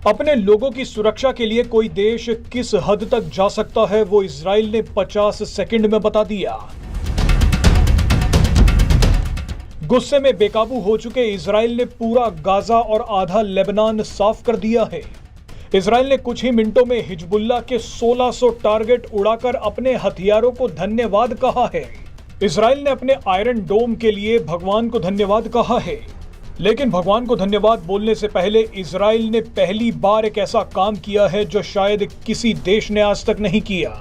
अपने लोगों की सुरक्षा के लिए कोई देश किस हद तक जा सकता है वो इजराइल ने 50 सेकंड में बता दिया। गुस्से में बेकाबू हो चुके इजराइल ने पूरा गाजा और आधा लेबनान साफ कर दिया है। इजराइल ने कुछ ही मिनटों में हिजबुल्लाह के 1600 टारगेट उड़ाकर अपने हथियारों को धन्यवाद कहा है। इजराइल ने अपने आयरन डोम के लिए भगवान को धन्यवाद कहा है, लेकिन भगवान को धन्यवाद बोलने से पहले इजराइल ने पहली बार एक ऐसा काम किया है जो शायद किसी देश ने आज तक नहीं किया।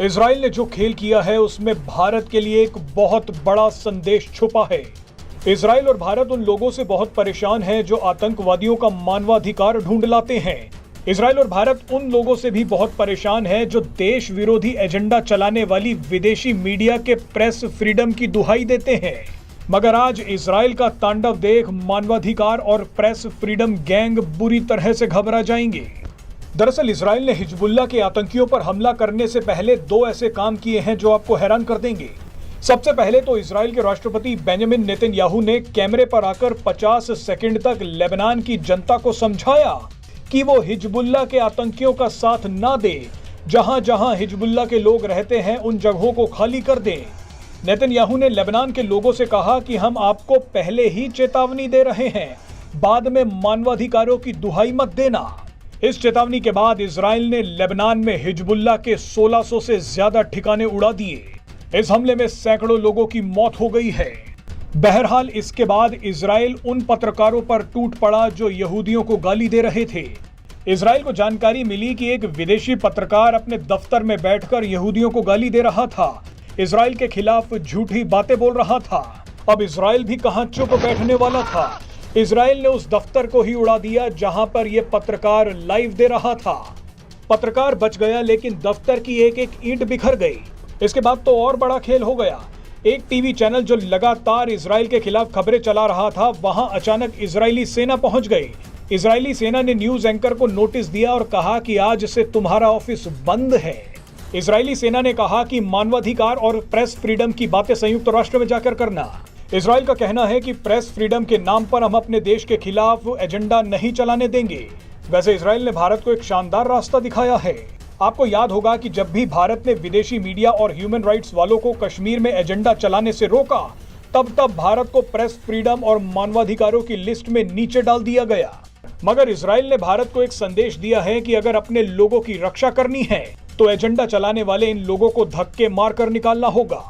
इजराइल ने जो खेल किया है उसमें भारत के लिए एक बहुत बड़ा संदेश छुपा है। इजराइल और भारत उन लोगों से बहुत परेशान है जो आतंकवादियों का मानवाधिकार ढूंढ लाते हैं। इजराइल और भारत उन लोगों से भी बहुत परेशान है जो देश विरोधी एजेंडा चलाने वाली विदेशी मीडिया के प्रेस फ्रीडम की दुहाई देते हैं। मगर आज इजराइल का तांडव देख मानवाधिकार और प्रेस फ्रीडम गैंग बुरी तरह से घबरा जाएंगे। दरअसल इजराइल ने हिजबुल्लाह के आतंकियों पर हमला करने से पहले दो ऐसे काम किए हैं जो आपको हैरान कर देंगे। सबसे पहले तो इजराइल के राष्ट्रपति बेंजामिन नेतन्याहू ने कैमरे पर आकर 50 सेकंड तक लेबनान की जनता को समझाया कि वो हिजबुल्लाह के आतंकियों का साथ ना दे। जहां जहां हिजबुल्लाह के लोग रहते हैं उन जगहों को खाली कर दें। नेतन्याहू ने लेबनान के लोगों से कहा कि हम आपको पहले ही चेतावनी दे रहे हैं, बाद में मानवाधिकारों की दुहाई मत देना। इस चेतावनी के बाद इजराइल ने लेबनान में हिजबुल्लाह के 1600 से ज्यादा ठिकाने उड़ा दिए। इस हमले में सैकड़ों लोगों की मौत हो गई है। बहरहाल इसके बाद इजराइल उन पत्रकारों पर टूट पड़ा जो यहूदियों को गाली दे रहे थे। इजराइल को जानकारी मिली कि एक विदेशी पत्रकार अपने दफ्तर में बैठकर यहूदियों को गाली दे रहा था, इजराइल के खिलाफ झूठी बातें बोल रहा था। अब इजराइल भी कहां चुप बैठने वाला था। इजराइल ने उस दफ्तर को ही उड़ा दिया जहां पर यह पत्रकार लाइव दे रहा था। पत्रकार बच गया, लेकिन दफ्तर की एक एक ईंट बिखर गई। इसके बाद तो और बड़ा खेल हो गया। एक टीवी चैनल जो लगातार इजराइल के खिलाफ खबरें चला रहा था, वहां अचानक इजरायली सेना पहुंच गई। इजरायली सेना ने न्यूज एंकर को नोटिस दिया और कहा कि आज से तुम्हारा ऑफिस बंद है। इजरायली सेना ने कहा कि मानवाधिकार और प्रेस फ्रीडम की बातें संयुक्त राष्ट्र में जाकर करना। इजराइल का कहना है कि प्रेस फ्रीडम के नाम पर हम अपने देश के खिलाफ एजेंडा नहीं चलाने देंगे। वैसे इजराइल ने भारत को एक शानदार रास्ता दिखाया है। आपको याद होगा कि जब भी भारत ने विदेशी मीडिया और ह्यूमन राइट्स वालों को कश्मीर में एजेंडा चलाने से रोका, तब भारत को प्रेस फ्रीडम और मानवाधिकारों की लिस्ट में नीचे डाल दिया गया। मगर इजराइल ने भारत को एक संदेश दिया है कि अगर अपने लोगों की रक्षा करनी है तो एजेंडा चलाने वाले इन लोगों को धक्के मारकर निकालना होगा।